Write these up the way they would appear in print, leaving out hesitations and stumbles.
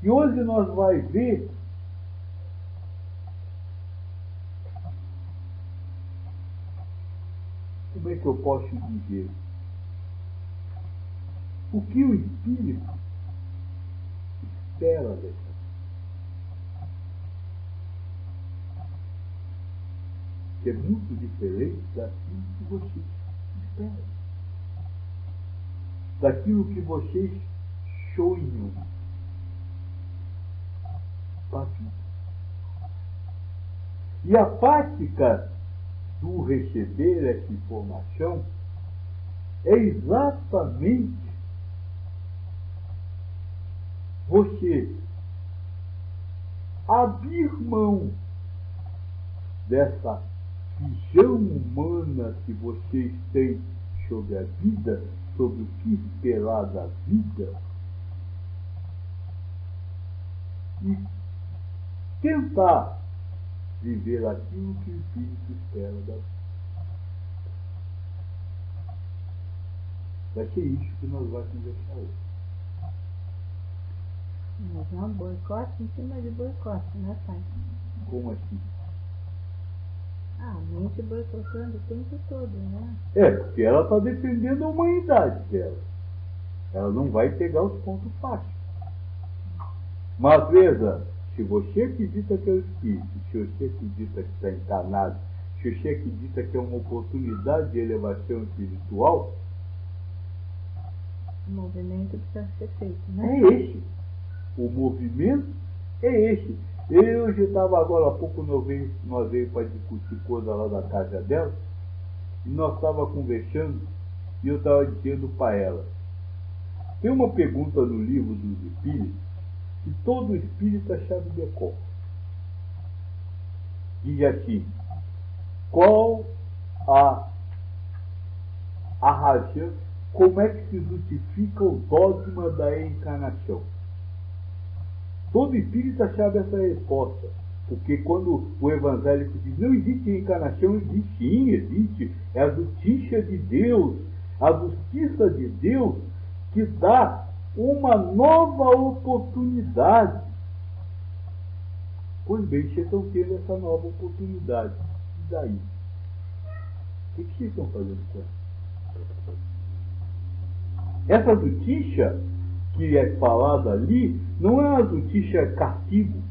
E hoje nós vamos ver como é que eu posso dizer o que o espírito espera dessa. Que é muito diferente daquilo que vocês esperam, daquilo que vocês sonham para a vida. E a prática do receber essa informação é exatamente você abrir mão dessa visão humana que vocês têm sobre a vida, sobre o que esperar da vida, e tentar viver aquilo que o Espírito espera da vida. Vai ser isso que nós vamos conversar hoje. Mas é um boicote em cima de boicote, né, pai? Como assim? A mente boicotando o tempo todo, né? É, porque ela está defendendo a humanidade dela. Ela não vai pegar os pontos fáceis. Mas veja, se você acredita que é o Espírito, se você acredita que está encarnado, se você acredita que é uma oportunidade de elevação espiritual, O movimento precisa ser feito, né? é esse. O movimento é esse. Eu já estava agora há pouco, nós veio para discutir coisa lá da casa dela, e nós estávamos conversando, e eu estava dizendo para ela, tem uma pergunta no livro dos Espíritos, que todo espírito é chave de cor. Diz assim, qual a razão, como é que se justifica o dogma da encarnação? Todo espírita sabe essa resposta, porque quando o evangélico diz não existe reencarnação, existe sim, existe, é a justiça de Deus, a justiça de Deus que dá uma nova oportunidade. Pois bem, vocês estão tendo essa nova oportunidade. E daí? O que vocês estão fazendo com ela? Essa justiça que é falada ali não é uma justiça castigo,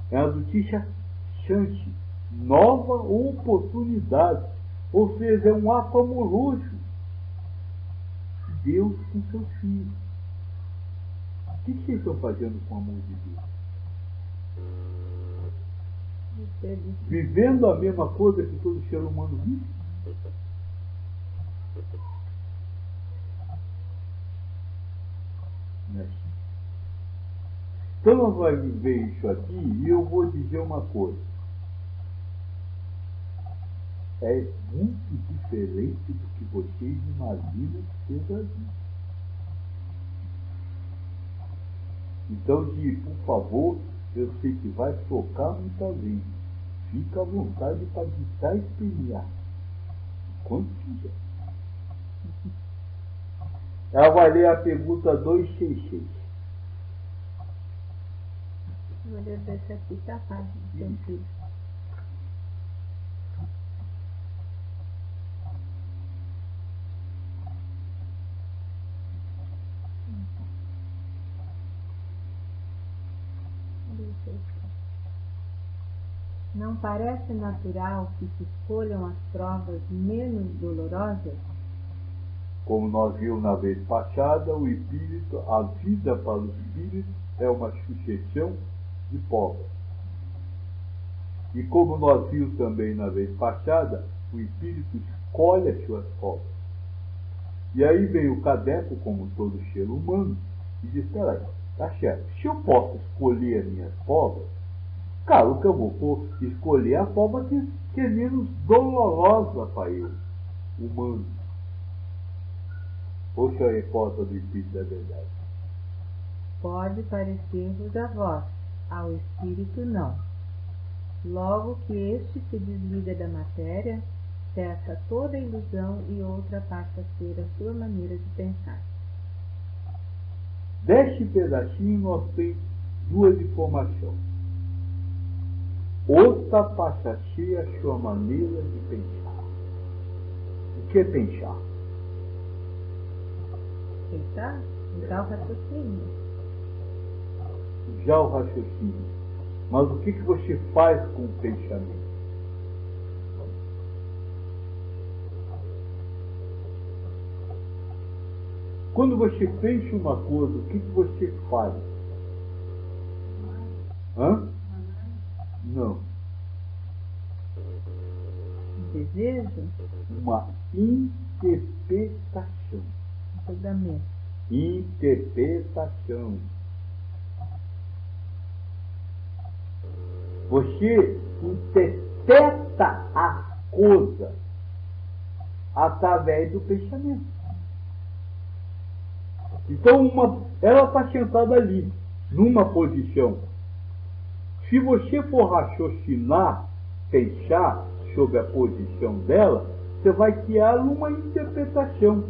é uma justiça chance, nova oportunidade. Ou seja, é um ato amoroso de Deus com seus filhos. O que vocês estão fazendo com o amor de Deus? Vivendo a mesma coisa que todo ser humano vive? Então nós vamos viver isso aqui e eu vou dizer uma coisa. É muito diferente do que vocês imaginam que seja a vida. Então, por favor, eu sei que vai tocar muita gente. Fica à vontade para gritar e espelhar. Quando quiser. Ela vai ler a pergunta 266. Vou ler desse aqui, tá fácil, tranquilo. Não parece natural que se escolham as provas menos dolorosas? Como nós vimos na vez passada, o espírito, a vida para o espírito é uma sucessão de provas. E como nós vimos também na vez passada, o espírito escolhe as suas provas. E aí vem o cadeco, como todo ser humano, e diz, espera aí, tá certo, se eu posso escolher as minhas provas, claro que eu vou escolher a prova que é menos dolorosa para eu, humano. Ouça a resposta do Espírito da Verdade. Pode parecer-vos a vós, ao Espírito não. Logo que este se desliga da matéria, cessa toda ilusão e outra passa a ser a sua maneira de pensar. Deste pedacinho nós temos duas informações. Outra pachaxi a sua maneira de pensar. O que é pensar? Pensar? Já o raciocínio. Já o raciocínio. Mas o que você faz com o pensamento? Quando você pensa uma coisa, o que você faz? Hã? Não. Desejo? Uma interpretação. Julgamento. Interpretação. Você interpreta a coisa através do pensamento. Então, ela está sentada ali, numa posição. Se você for raciocinar, pensar sobre a posição dela, você vai criar uma interpretação.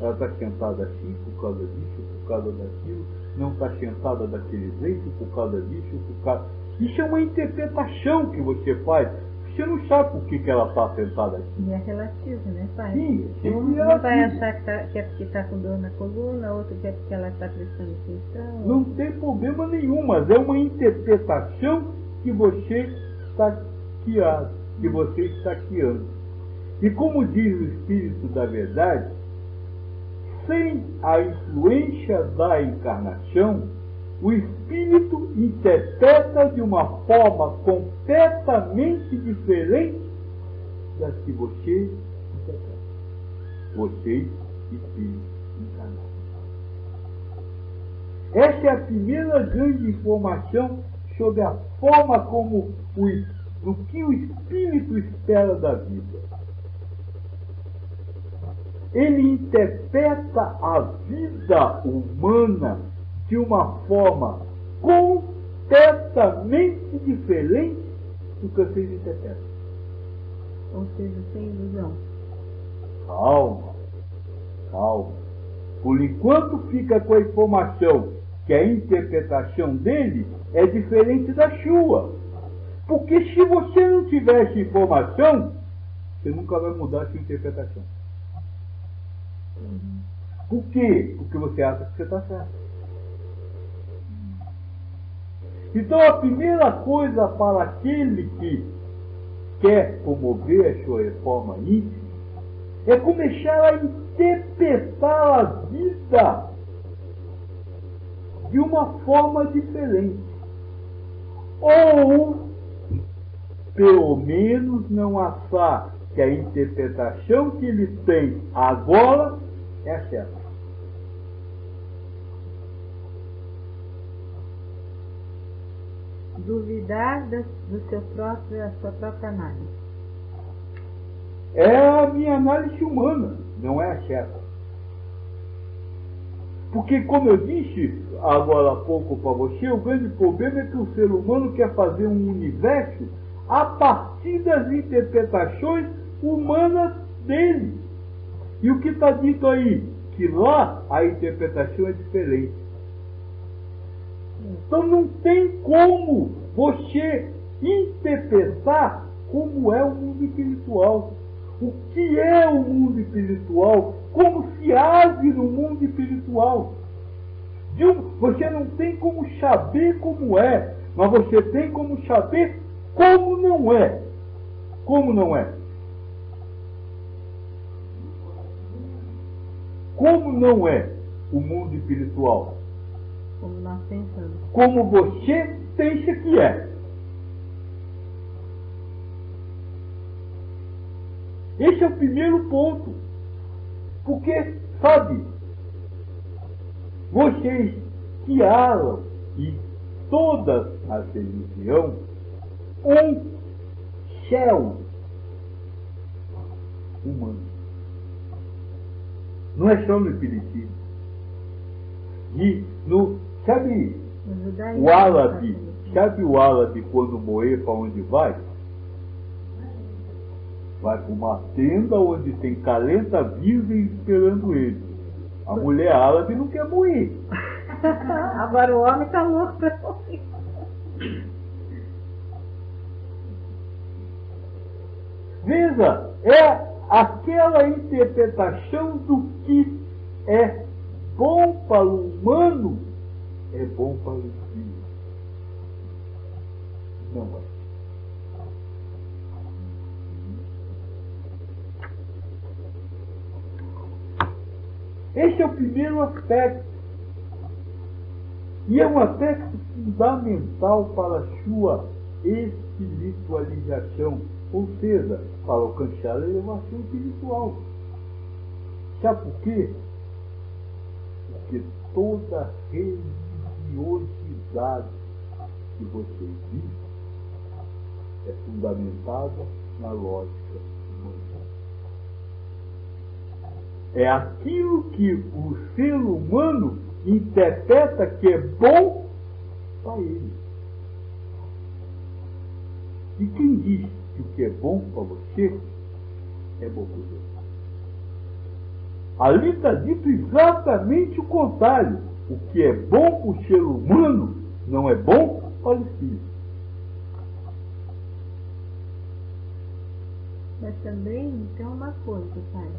Ela está sentada assim por causa disso, por causa daquilo, não está sentada daquele jeito por causa disso, por causa... Isso é uma interpretação que você faz. Você não sabe por que ela está sentada assim. E é relativo, né, pai? Sim, Um vai achar que é porque está com dor na coluna, outro que é porque ela está prestando atenção. Não tem problema nenhum, mas é uma interpretação que você está criando, que você está criando. E como diz o Espírito da Verdade, sem a influência da encarnação, o Espírito interpreta de uma forma completamente diferente da que você interpreta. Você, Espírito encarnado. Essa é a primeira grande informação sobre a forma como do que o Espírito espera da vida. Ele interpreta a vida humana de uma forma completamente diferente do que vocês interpretam. Ou seja, sem ilusão. Calma, calma. Por enquanto fica com a informação que a interpretação dele é diferente da sua. Porque se você não tivesse informação, você nunca vai mudar a sua interpretação. Por quê? Porque você acha que você está certo. Então a primeira coisa para aquele que quer promover a sua reforma íntima é começar a interpretar a vida de uma forma diferente. Ou, pelo menos, não achar que a interpretação que ele tem agora é a certa. Duvidar da sua própria análise. É a minha análise humana, não é a certa. Porque, como eu disse agora há pouco para você, o grande problema é que o ser humano quer fazer um universo a partir das interpretações humanas dele. E o que está dito aí? Que lá a interpretação é diferente. Então não tem como você interpretar como é o mundo espiritual. O que é o mundo espiritual? Como se age no mundo espiritual? Você não tem como saber como é, mas você tem como saber como não é. Como não é? Como não é o mundo espiritual? Como nós pensamos. Como você pensa que é. Esse é o primeiro ponto. Porque, sabe, vocês criaram, e todas as religiões, um céu humano. Não é só no espiritismo. Sabe o árabe? Sabe o árabe quando morrer para onde vai? Vai para uma tenda onde tem 40 virgens esperando ele. A mulher árabe não quer morrer. Agora o homem está louco para ouvir. Veja, é aquela interpretação do que é bom para o humano, é bom para o espírito. Não é. Este é o primeiro aspecto. E é um aspecto fundamental para a sua espiritualização, ou seja, para alcançar a elevação espiritual. Sabe por quê? Porque toda religiosidade que você vive é fundamentada na lógica humana. É aquilo que o ser humano interpreta que é bom para ele. E quem diz que o que é bom para você é bom para Deus? Ali está dito exatamente o contrário. O que é bom para o ser humano não é bom para o espírito. Mas também tem uma coisa, pai.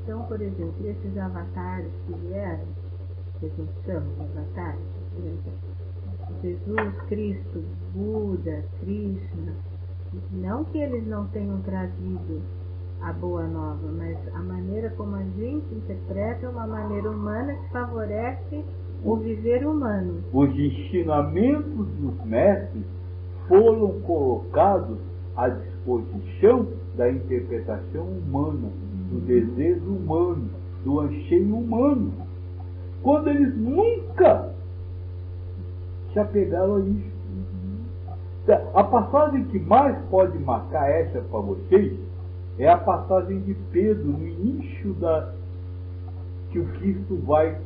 Então, por exemplo, esses avatares que vieram, que a gente chama de avatares, por exemplo, Jesus, Cristo, Buda, Krishna, não que eles não tenham trazido a boa nova, mas a maneira como a gente interpreta é uma maneira humana que favorece o viver humano. Os ensinamentos dos mestres foram colocados à disposição da interpretação humana, do desejo humano, do anseio humano, quando eles nunca se apegaram a isso. A passagem que mais pode marcar essa para vocês é a passagem de Pedro, no início que o Cristo vai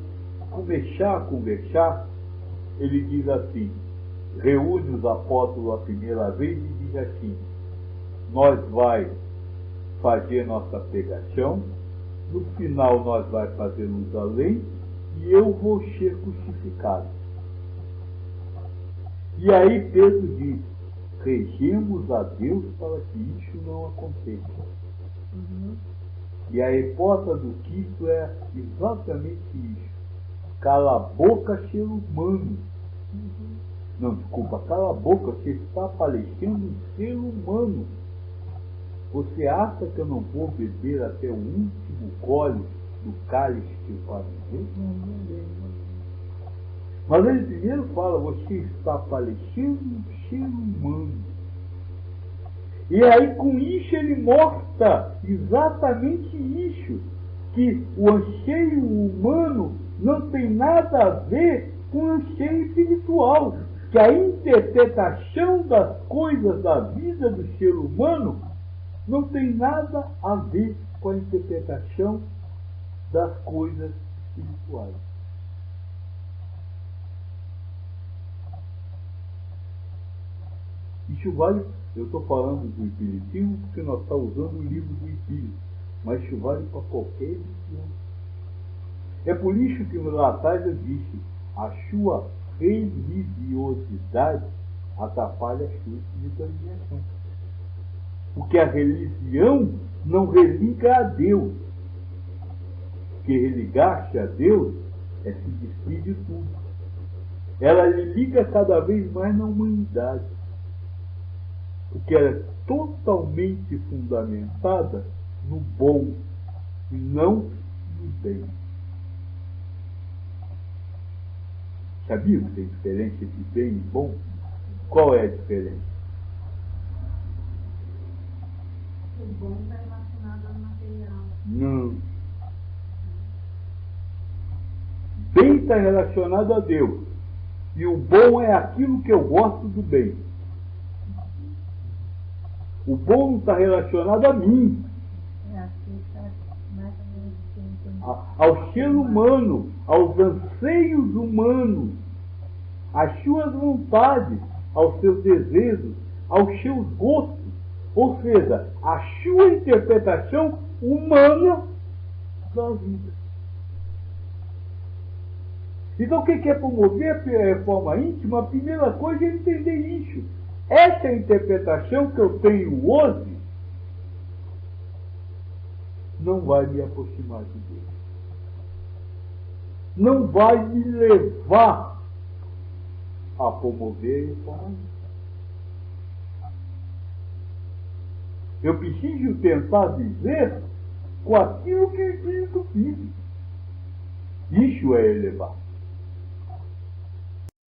começar a conversar. Ele diz assim, reúne os apóstolos a primeira vez e diz assim: nós vai fazer nossa pregação, no final nós vai fazer luz além e eu vou ser crucificado. E aí Pedro diz, regemos a Deus para que isso não aconteça. E a hipótese do Cristo é exatamente isso. Cala a boca, ser humano. Não, desculpa, cala a boca, você está parecendo um ser humano. Você acha que eu não vou beber até o último gole do cálice que eu faço? Mas ele primeiro fala, você está parecendo um ser humano. E aí com isso ele mostra exatamente isso, que o anseio humano não tem nada a ver com o anseio espiritual, que a interpretação das coisas da vida do ser humano não tem nada a ver com a interpretação das coisas espirituais. Isso vale, eu estou falando do espiritismo porque nós estamos usando o livro do espírito, mas isso vale para qualquer religião. É por isso que lá atrás eu disse, a sua religiosidade atrapalha a sua espiritualização. Porque a religião não religa a Deus. Porque religar-se a Deus é se despir de tudo. Ela lhe liga cada vez mais na humanidade. Porque ela é totalmente fundamentada no bom e não no bem. Sabia que tem diferença entre bem e bom? Qual é a diferença? O bom está relacionado ao material. Não. Bem está relacionado a Deus. E o bom é aquilo que eu gosto do bem. O bom não está relacionado a mim. Ao ser humano, aos anseios humanos, às suas vontades, aos seus desejos, aos seus gostos. Ou seja, a sua interpretação humana da vida. Então, quem quer promover a reforma íntima, a primeira coisa é entender isso. Essa interpretação que eu tenho hoje não vai me aproximar de Deus. Não vai me levar a promover a reforma íntima. Eu preciso tentar viver com aquilo que o Espírito vive. Isso é elevar.